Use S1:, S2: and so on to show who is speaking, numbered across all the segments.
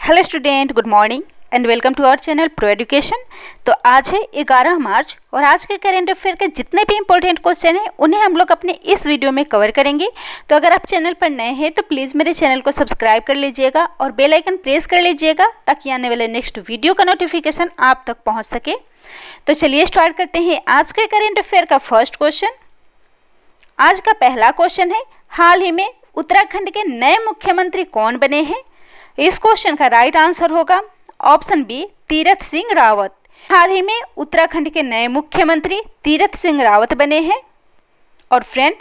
S1: Hello student, good morning and welcome to our channel pro education. तो आज है 11 मार्च और आज के करेंट अफेयर के जितने भी इंपॉर्टेंट क्वेश्चन हैं उन्हें हम लोग अपने इस वीडियो में कवर करेंगे। तो अगर आप चैनल पर नए हैं तो प्लीज़ मेरे चैनल को सब्सक्राइब कर लीजिएगा और बेल आइकन प्रेस कर लीजिएगा ताकि आने वाले नेक्स्ट वीडियो का नोटिफिकेशन आप तक पहुँच सके। तो चलिए स्टार्ट करते हैं आज के करेंट अफेयर का फर्स्ट क्वेश्चन। आज का पहला क्वेश्चन है, हाल ही में उत्तराखंड के नए मुख्यमंत्री कौन बने हैं? इस क्वेश्चन का राइट आंसर होगा ऑप्शन बी, तीरथ सिंह रावत। हाल ही में उत्तराखंड के नए मुख्यमंत्री तीरथ सिंह रावत बने हैं। और फ्रेंड,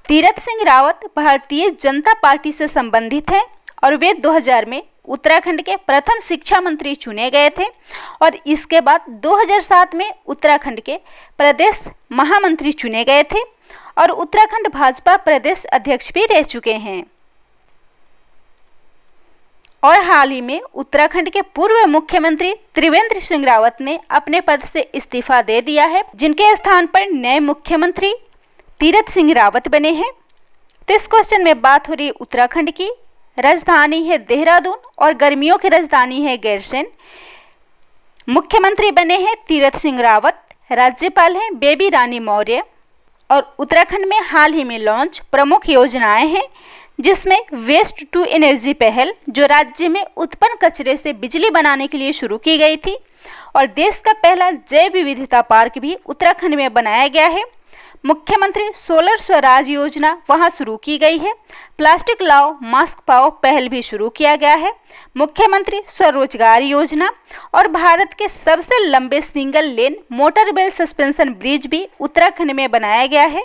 S1: तीरथ सिंह रावत भारतीय जनता पार्टी से संबंधित हैं और वे 2000 में उत्तराखंड के प्रथम शिक्षा मंत्री चुने गए थे और इसके बाद 2007 में उत्तराखंड के प्रदेश महामंत्री चुने गए थे और उत्तराखंड भाजपा प्रदेश अध्यक्ष भी रह चुके हैं। और हाल ही में उत्तराखंड के पूर्व मुख्यमंत्री त्रिवेंद्र सिंह रावत ने अपने पद से इस्तीफा दे दिया है, जिनके स्थान पर नए मुख्यमंत्री तीरथ सिंह रावत बने हैं। तो इस क्वेश्चन में बात हो रही है उत्तराखंड की। राजधानी है देहरादून और गर्मियों की राजधानी है गैरसैंण। मुख्यमंत्री बने हैं तीरथ सिंह रावत। राज्यपाल हैं बेबी रानी मौर्य। और उत्तराखंड में हाल ही में लॉन्च प्रमुख योजनाएं हैं, जिसमें वेस्ट टू एनर्जी पहल जो राज्य में उत्पन्न कचरे से बिजली बनाने के लिए शुरू की गई थी, और देश का पहला जैव विविधता पार्क भी उत्तराखंड में बनाया गया है। मुख्यमंत्री सोलर स्वराज योजना वहां शुरू की गई है। प्लास्टिक लाओ मास्क पाओ पहल भी शुरू किया गया है। मुख्यमंत्री स्वरोजगार योजना और भारत के सबसे लंबे सिंगल लेन मोटरवेल सस्पेंशन ब्रिज भी उत्तराखंड में बनाया गया है।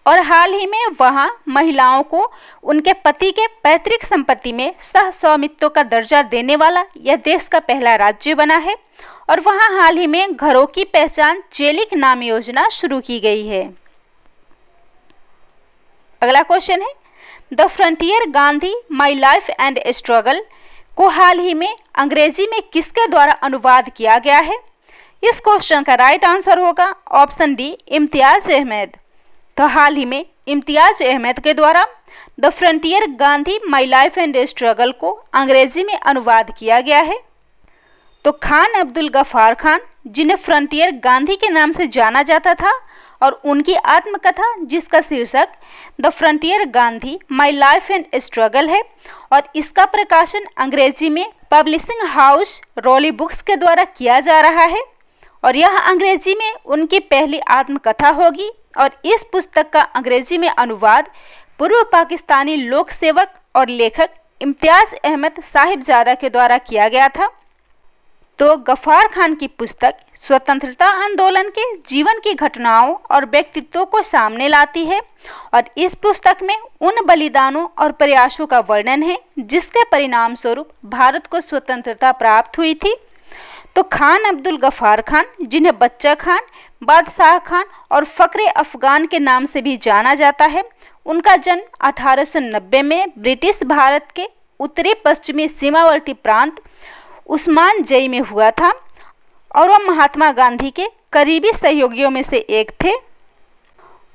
S1: और हाल ही में वहां महिलाओं को उनके पति के पैतृक संपत्ति में सह स्वामित्व का दर्जा देने वाला यह देश का पहला राज्य बना है। और वहां हाल ही में घरों की पहचान चेलिक नाम योजना शुरू की गई है। अगला क्वेश्चन है, the frontier Gandhi my life and struggle को हाल ही में अंग्रेजी में किसके द्वारा अनुवाद किया गया है? इस क्वेश्चन का राइट आंसर होगा ऑप्शन डी, इम्तियाज अहमद। तो हाल ही में इम्तियाज अहमद के द्वारा the frontier Gandhi my life and struggle को अंग्रेजी में अनुवाद किया गया है। तो खान अब्दुल गफ्फार खान, जिन्हें फ्रंटियर गांधी के नाम से जाना जाता था, और उनकी आत्मकथा जिसका शीर्षक the frontier Gandhi my life and struggle है और इसका प्रकाशन अंग्रेजी में पब्लिशिंग हाउस रॉली बुक्स के द्वारा किया जा रहा है। और यह अंग्रेजी में उनकी पहली आत्मकथा होगी और इस पुस्तक का अंग्रेजी में अनुवाद पूर्व पाकिस्तानी लोक सेवक और लेखक इम्तियाज अहमद साहिबजादा के द्वारा किया गया था। तो गफ्फार खान की पुस्तक स्वतंत्रता आंदोलन के जीवन की घटनाओं और व्यक्तित्वों को सामने लाती है और इस पुस्तक में उन बलिदानों और प्रयासों का वर्णन है जिसके परिणाम स्वरूप भारत को स्वतंत्रता प्राप्त हुई थी। तो खान अब्दुल गफ्फार खान, जिन्हें बच्चा खान, बादशाह खान और फक्रे अफगान के नाम से भी जाना जाता है, उनका जन्म 1890 में ब्रिटिश भारत के उत्तरी पश्चिमी सीमावर्ती प्रांत उस्मान जई में हुआ था और वह महात्मा गांधी के करीबी सहयोगियों में से एक थे।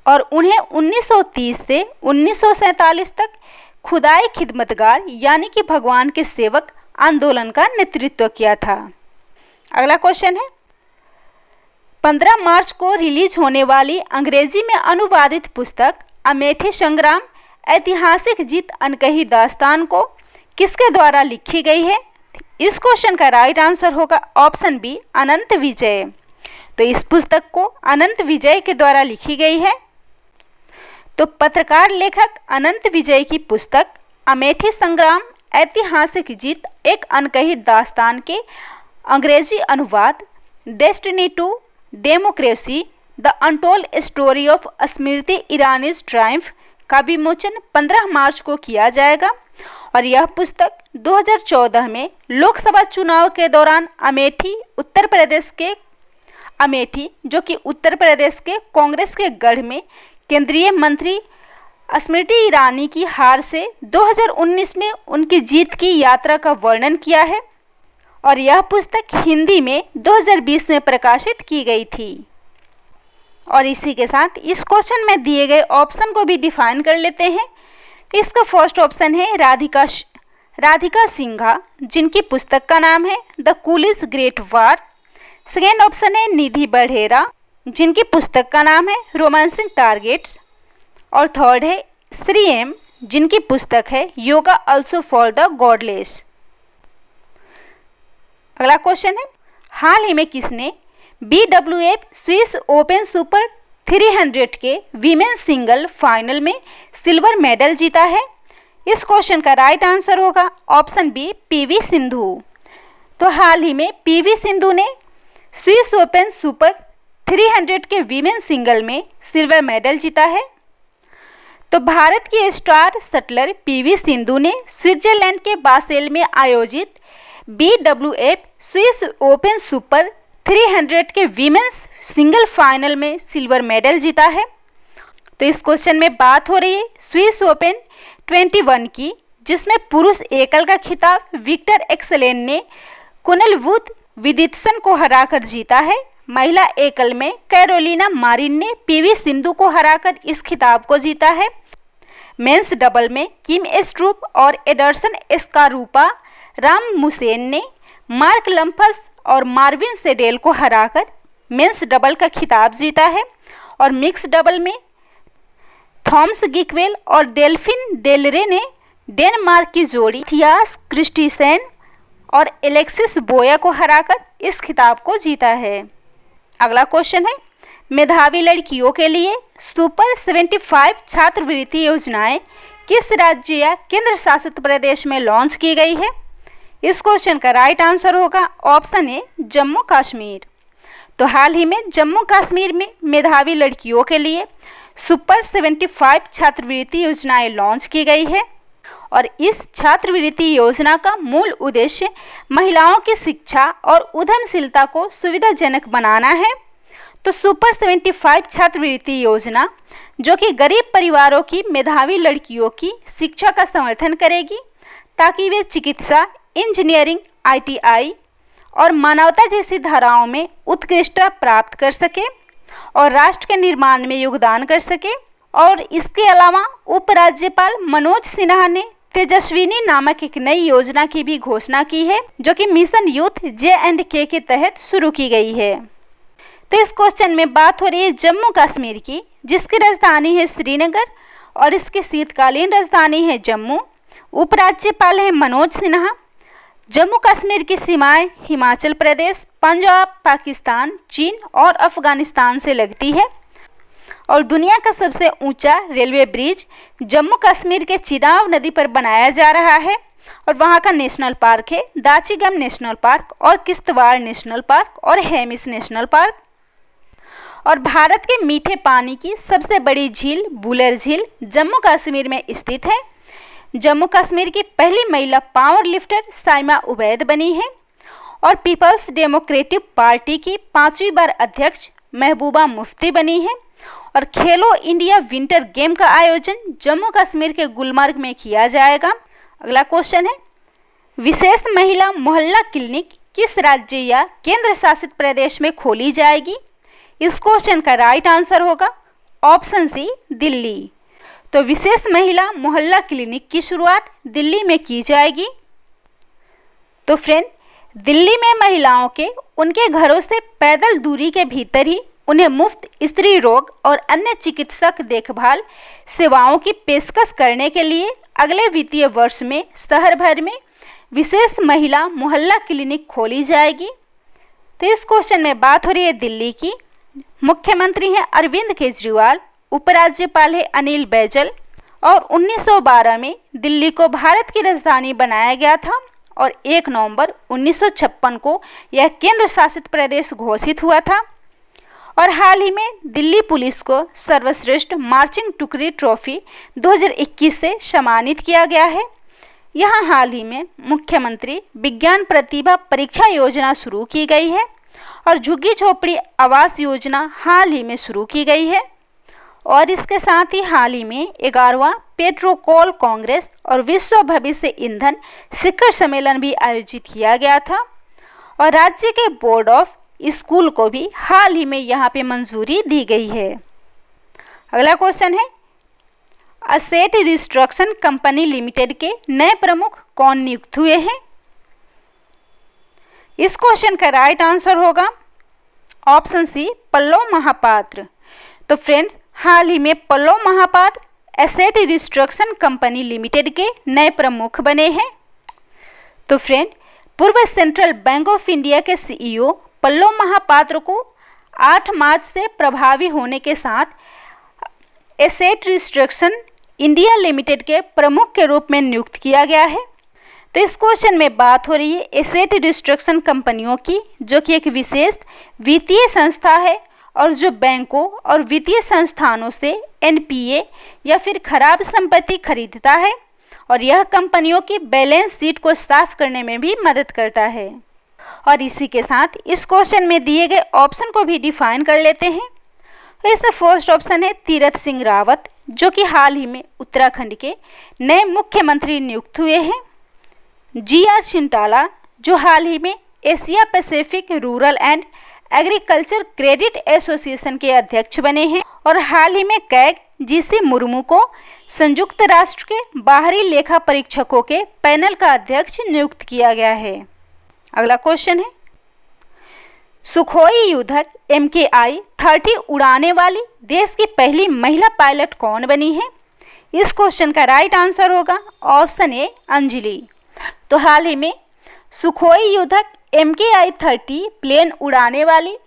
S1: और उन्हें 1930 से 1947 तक खुदाई खिदमतगार यानी कि भगवान के सेवक आंदोलन का नेतृत्व किया था। अगला क्वेश्चन है, 15 मार्च को रिलीज होने वाली अंग्रेजी में अनुवादित पुस्तक अमेठी संग्राम ऐतिहासिक जीत अनकही दास्तान को किसके द्वारा लिखी गई है? इस क्वेश्चन का राइट आंसर होगा ऑप्शन बी, अनंत विजय। तो इस पुस्तक को अनंत विजय के द्वारा लिखी गई है। तो पत्रकार लेखक अनंत विजय की पुस्तक अमेठी संग्राम ऐतिहासिक जीत एक अनकही दास्तान के अंग्रेजी अनुवाद destiny to democracy the untold story of Smriti Irani's triumph का विमोचन 15 मार्च को किया जाएगा। और यह पुस्तक 2014 में लोकसभा चुनाव के दौरान अमेठी जो कि उत्तर प्रदेश के कांग्रेस के गढ़ में केंद्रीय मंत्री स्मृति ईरानी की हार से 2019 में उनकी जीत की यात्रा का वर्णन किया है। और यह पुस्तक हिंदी में 2020 में प्रकाशित की गई थी। और इसी के साथ इस क्वेश्चन में दिए गए ऑप्शन को भी डिफाइन कर लेते हैं। इसका फर्स्ट ऑप्शन है राधिका सिन्हा, जिनकी पुस्तक का नाम है the Coolidge great war. Second option है निधि बढ़ेरा, जिनकी पुस्तक का नाम है रोमांसिंग टारगेट्स। और थर्ड है श्री एम, जिनकी पुस्तक है yoga also for the godless. अगला क्वेश्चन है, हाल ही में किसने BWF स्विस ओपन सुपर 300 के वीमेन सिंगल फाइनल में सिल्वर मेडल जीता है? इस क्वेश्चन का राइट आंसर होगा ऑप्शन बी PV सिंधु। तो हाल ही में PV सिंधु ने स्विस ओपन सुपर 300 के वीमेन सिंगल में सिल्वर मेडल जीता है। तो भारत की स्टार शटलर PV सिंधु ने स्विट्जरलैंड के बासेल में आयोजित BWF स्विस ओपन सुपर 300 के वीमेन्स सिंगल फाइनल में सिल्वर मेडल जीता है। तो इस क्वेश्चन में बात हो रही है स्विस ओपन 21 की, जिसमें पुरुष एकल का खिताब विक्टर एक्सेलेन ने कुनल वुड विदित्सन को हराकर जीता है। महिला एकल में कैरोलिना मारिन ने PV सिंधु को हराकर इस खिताब को जीता है। मेंस डबल में किम स्ट्रूप और एडरसन एस्कारूपा राममुसेन ने मार्क लम्फस और मार्विन सेडेल को हराकर मेंस डबल का खिताब जीता है। और मिक्स डबल में थॉमस गिकवेल और डेल्फिन डेलरे ने डेनमार्क की जोड़ी थियास क्रिस्टिसेन और एलेक्सिस बोया को हराकर इस खिताब को जीता है। अगला क्वेश्चन है, मेधावी लड़कियों के लिए सुपर 75 छात्रवृत्ति योजनाएं किस राज्य या केंद्र शासित प्रदेश में लॉन्च की गई है? इस क्वेश्चन का राइट आंसर होगा ऑप्शन ए जम्मू कश्मीर। तो हाल ही में जम्मू कश्मीर में मेधावी लड़कियों के लिए सुपर 75 छात्रवृत्ति योजनाएं लॉन्च की गई है। और इस छात्रवृत्ति योजना का मूल उद्देश्य महिलाओं की शिक्षा और उद्यमशीलता को सुविधाजनक बनाना है। तो सुपर 75 छात्रवृत्ति योजना जो कि गरीब परिवारों की मेधावी लड़कियों की शिक्षा का समर्थन करेगी, ताकि वे चिकित्सा, इंजीनियरिंग, ITI और मानवता जैसी धाराओं में उत्कृष्टता प्राप्त कर सके और राष्ट्र के निर्माण में योगदान कर सके। और इसके अलावा उपराज्यपाल मनोज सिन्हा ने तेजस्विनी नामक एक नई योजना की भी घोषणा की है, जो कि मिशन यूथ J&K के तहत शुरू की गई है। तो इस क्वेश्चन में बात हो रही है जम्मू कश्मीर की, जिसकी राजधानी है श्रीनगर और इसकी शीतकालीन राजधानी है जम्मू। उपराज्यपाल है मनोज सिन्हा। जम्मू कश्मीर की सीमाएं हिमाचल प्रदेश, पंजाब, पाकिस्तान, चीन और अफगानिस्तान से लगती है। और दुनिया का सबसे ऊंचा रेलवे ब्रिज जम्मू कश्मीर के चिनाब नदी पर बनाया जा रहा है। और वहां का नेशनल पार्क है दाचिगम नेशनल पार्क और किश्तवाड़ नेशनल पार्क और हेमिस नेशनल पार्क। और भारत के मीठे पानी की सबसे बड़ी झील बुलर झील जम्मू कश्मीर में स्थित है। जम्मू कश्मीर की पहली महिला पावर लिफ्टर साइमा उबैद बनी है। और पीपल्स डेमोक्रेटिक पार्टी की 5वीं बार अध्यक्ष महबूबा मुफ्ती बनी है। और खेलो इंडिया विंटर गेम का आयोजन जम्मू कश्मीर के गुलमर्ग में किया जाएगा। अगला क्वेश्चन है, विशेष महिला मोहल्ला क्लिनिक किस राज्य या केंद्र शासित प्रदेश में खोली जाएगी? इस क्वेश्चन का राइट आंसर होगा ऑप्शन सी दिल्ली। तो विशेष महिला मोहल्ला क्लिनिक की शुरुआत दिल्ली में की जाएगी। तो फ्रेंड, दिल्ली में महिलाओं के उनके घरों से पैदल दूरी के भीतर ही उन्हें मुफ्त स्त्री रोग और अन्य चिकित्सक देखभाल सेवाओं की पेशकश करने के लिए अगले वित्तीय वर्ष में शहर भर में विशेष महिला मोहल्ला क्लिनिक खोली जाएगी। तो इस क्वेश्चन में बात हो रही है दिल्ली की। मुख्यमंत्री हैं अरविंद केजरीवाल, उपराज्यपाल है अनिल बैजल। और 1912 में दिल्ली को भारत की राजधानी बनाया गया था और 1 नवंबर 1956 को यह केंद्र शासित प्रदेश घोषित हुआ था। और हाल ही में दिल्ली पुलिस को सर्वश्रेष्ठ मार्चिंग टुकड़ी ट्रॉफी 2021 से सम्मानित किया गया है। यहाँ हाल ही में मुख्यमंत्री विज्ञान प्रतिभा परीक्षा योजना शुरू की गई है और झुग्गी झोपड़ी आवास योजना हाल ही में शुरू की गई है। और इसके साथ ही हाल ही में 11वां पेट्रोकोल कांग्रेस और विश्व भविष्य ईंधन शिखर सम्मेलन भी आयोजित किया गया था। और राज्य के बोर्ड ऑफ स्कूल को भी हाल ही में यहाँ पे मंजूरी दी गई है। अगला क्वेश्चन है, असेट रिस्ट्रक्शन कंपनी लिमिटेड के नए प्रमुख कौन नियुक्त हुए हैं? इस क्वेश्चन का राइट आंसर होगा ऑप्शन सी, पल्लव महापात्र। तो फ्रेंड्स, हाल ही में Pallav Mahapatra asset reconstruction company limited के नए प्रमुख बने हैं। तो फ्रेंड, पूर्व सेंट्रल बैंक ऑफ इंडिया के सीईओ पल्लव महापात्र को 8 मार्च से प्रभावी होने के साथ एसेट रिस्ट्रक्शन इंडिया लिमिटेड के प्रमुख के रूप में नियुक्त किया गया है। तो इस क्वेश्चन में बात हो रही है एसेट रिस्ट्रक्शन कंपनियों की, जो कि एक विशेष वित्तीय संस्था है और जो बैंकों और वित्तीय संस्थानों से एनपीए या फिर खराब संपत्ति खरीदता है और यह कंपनियों की बैलेंस शीट को साफ करने में भी मदद करता है। और इसी के साथ इस क्वेश्चन में दिए गए ऑप्शन को भी डिफाइन कर लेते हैं। तो इसमें फर्स्ट ऑप्शन है तीरथ सिंह रावत, जो कि हाल ही में उत्तराखंड के नए मुख्यमंत्री नियुक्त हुए हैं। जीआर चिंटाला, जो हाल ही में Asia Pacific rural and agriculture credit association के अध्यक्ष बने हैं। और हाल ही में कैग जीसी मुर्मू को संयुक्त राष्ट्र के बाहरी लेखा परीक्षकों के पैनल का अध्यक्ष नियुक्त किया गया है। अगला क्वेश्चन है, सुखोई युद्धक MKI 30 उड़ाने वाली देश की पहली महिला पायलट कौन बनी है? इस क्वेश्चन का राइट आंसर होगा ऑप्शन ए, अंजलि। तो हाल ही में सुखोई युद्धक MKI 30 प्लेन उड़ाने वाली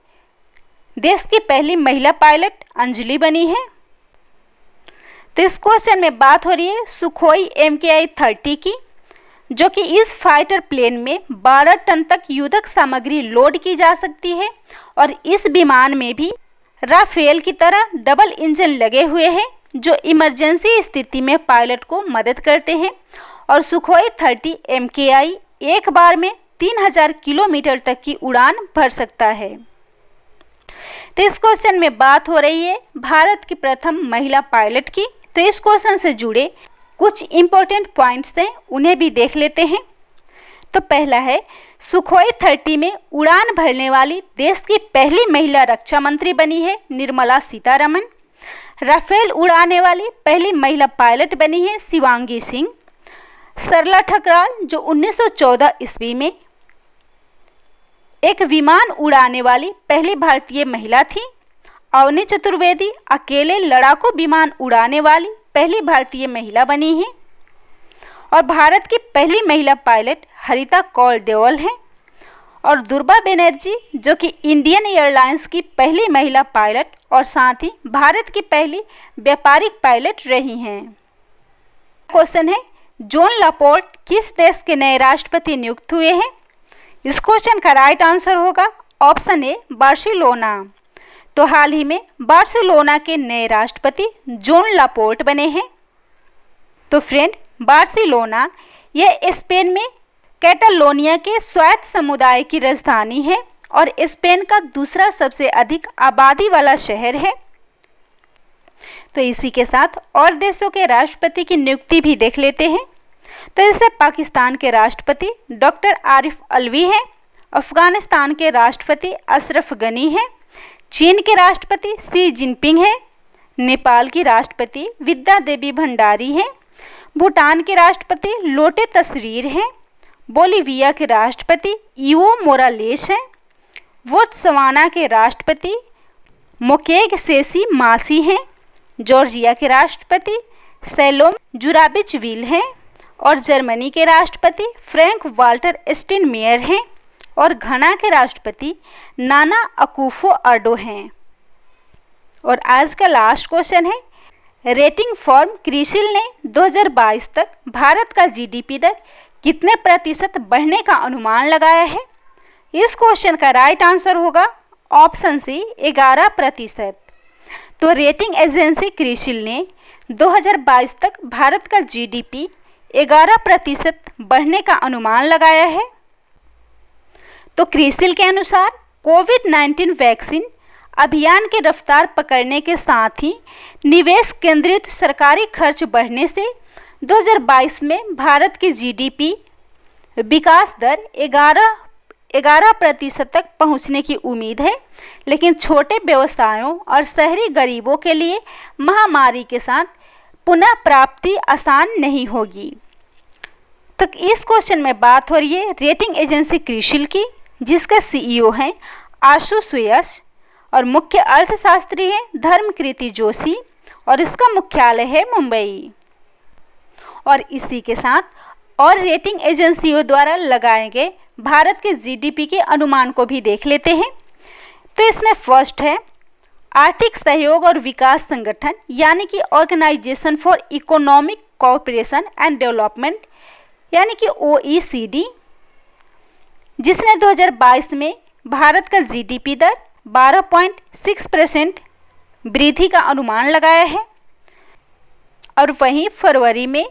S1: देश की पहली महिला पायलट अंजलि बनी है। तो इस क्वेश्चन में बात हो रही है सुखोई MKI 30 की, जो कि इस फाइटर प्लेन में 12 टन तक युद्धक सामग्री लोड की जा सकती है और इस विमान में भी राफेल की तरह डबल इंजन लगे हुए हैं, जो इमरजेंसी स्थिति में पायलट को मदद करते हैं। और सुखोई 30 MKI एक बार में 3000 किलोमीटर तक की उड़ान भर सकता है। तो इस क्वेश्चन में बात हो रही है भारत की प्रथम महिला पायलट की। तो इस क्वेश्चन से जुड़े कुछ इंपॉर्टेंट पॉइंट्स हैं, उन्हें भी देख लेते हैं। तो पहला है, सुखोई 30 में उड़ान भरने वाली देश की पहली महिला रक्षा मंत्री बनी है निर्मला सीतारमण। राफेल उड़ाने वाली पहली महिला पायलट बनी है शिवांगी सिंह। सरला ठकराल, जो 1914 ईस्वी में एक विमान उड़ाने वाली पहली भारतीय महिला थी। अवनी चतुर्वेदी अकेले लड़ाकू विमान उड़ाने वाली पहली भारतीय महिला बनी है। और भारत की पहली महिला पायलट हरिता कौर देओल हैं। और दुर्गा बनर्जी, जो कि इंडियन एयरलाइंस की पहली महिला पायलट और साथ ही भारत की पहली व्यापारिक पायलट रही हैं। क्वेश्चन है, जॉन लापोर्ट किस देश के नए राष्ट्रपति नियुक्त हुए हैं? इस क्वेश्चन का राइट आंसर होगा ऑप्शन ए, बार्सिलोना। तो हाल ही में बार्सिलोना के नए राष्ट्रपति जॉन लापोर्ट बने हैं। तो फ्रेंड, बार्सिलोना यह स्पेन में कैटालोनिया के स्वायत्त समुदाय की राजधानी है और स्पेन का दूसरा सबसे अधिक आबादी वाला शहर है। तो इसी के साथ और देशों के राष्ट्रपति की नियुक्ति भी देख लेते हैं। तो इससे पाकिस्तान के राष्ट्रपति डॉक्टर आरिफ अलवी हैं, अफगानिस्तान के राष्ट्रपति अशरफ गनी हैं, चीन के राष्ट्रपति शी जिनपिंग हैं, नेपाल की राष्ट्रपति विद्या देवी भंडारी हैं, भूटान के राष्ट्रपति लोटे तस्रीर हैं, बोलीविया के राष्ट्रपति इवो मोरालेस हैं, बोत्सवाना के राष्ट्रपति मोकेग सेसी मासी हैं, जॉर्जिया के राष्ट्रपति सैलोम जुराबिचविल हैं और जर्मनी के राष्ट्रपति फ्रैंक वाल्टर स्टाइनमेयर हैं और घना के राष्ट्रपति नाना अकुफो-अडो हैं। और आज का लास्ट क्वेश्चन है, रेटिंग फर्म क्रिसिल ने 2022 तक भारत का जीडीपी दर कितने प्रतिशत बढ़ने का अनुमान लगाया है? इस क्वेश्चन का राइट आंसर होगा ऑप्शन सी, 11%। तो रेटिंग एजेंसी क्रिसिल ने 2022 तक भारत का जीडीपी 11% बढ़ने का अनुमान लगाया है। तो क्रिसिल के अनुसार कोविड-19 वैक्सीन अभियान की रफ्तार पकड़ने के साथ ही निवेश केंद्रित सरकारी खर्च बढ़ने से 2022 में भारत की जीडीपी विकास दर 11% तक पहुंचने की उम्मीद है। लेकिन छोटे व्यवसायों और शहरी गरीबों के लिए महामारी के साथ पुनः प्राप्ति आसान नहीं होगी। तो इस क्वेश्चन में बात हो रही है रेटिंग एजेंसी क्रिसिल की, जिसका सीईओ हैं आशु सुयश और मुख्य अर्थशास्त्री हैं धर्मकीर्ति जोशी और इसका मुख्यालय है मुंबई। और इसी के साथ और रेटिंग एजेंसियों द्वारा लगाए गए भारत के जीडीपी के अनुमान को भी देख लेते हैं। तो इसमें फर्स्ट है आर्थिक सहयोग और विकास संगठन यानी कि organization for economic cooperation and development यानी कि OECD, जिसने 2022 में भारत का जीडीपी दर 12.6% वृद्धि का अनुमान लगाया है। और वहीं फरवरी में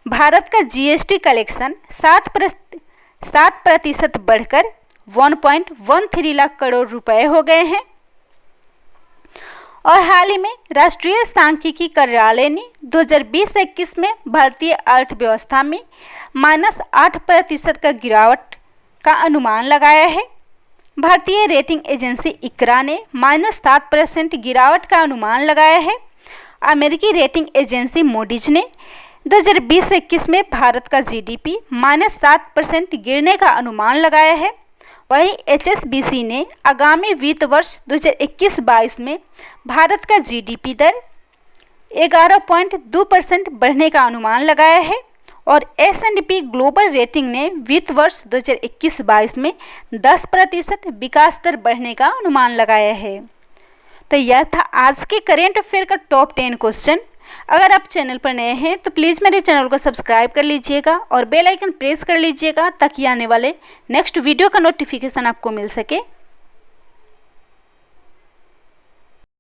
S1: भारत का जीएसटी कलेक्शन 7% बढ़कर 1.13 लाख करोड़ रुपए हो गए हैं। और हाल ही में राष्ट्रीय सांख्यिकी कार्यालय ने 2020-21 में भारतीय अर्थव्यवस्था में -8% का गिरावट का अनुमान लगाया है। भारतीय रेटिंग एजेंसी इक्रा ने -7% गिरावट का अनुमान लगाया है। अमेरिकी रेटिंग एजेंसी मूडीज ने 2020-21 में भारत का जीडीपी -7% गिरने का अनुमान लगाया है। वहीं HSBC ने आगामी वित्त वर्ष 2021-22 में भारत का जीडीपी दर 11.2% बढ़ने का अनुमान लगाया है। और S&P ग्लोबल रेटिंग ने वित्त वर्ष 2021-22 में 10% विकास दर बढ़ने का अनुमान लगाया है। तो यह था आज के करेंट अफेयर का टॉप 10 क्वेश्चन। अगर आप चैनल पर नए हैं तो प्लीज़ मेरे चैनल को सब्सक्राइब कर लीजिएगा और बेल आइकन प्रेस कर लीजिएगा ताकि आने वाले नेक्स्ट वीडियो का नोटिफिकेशन आपको मिल सके।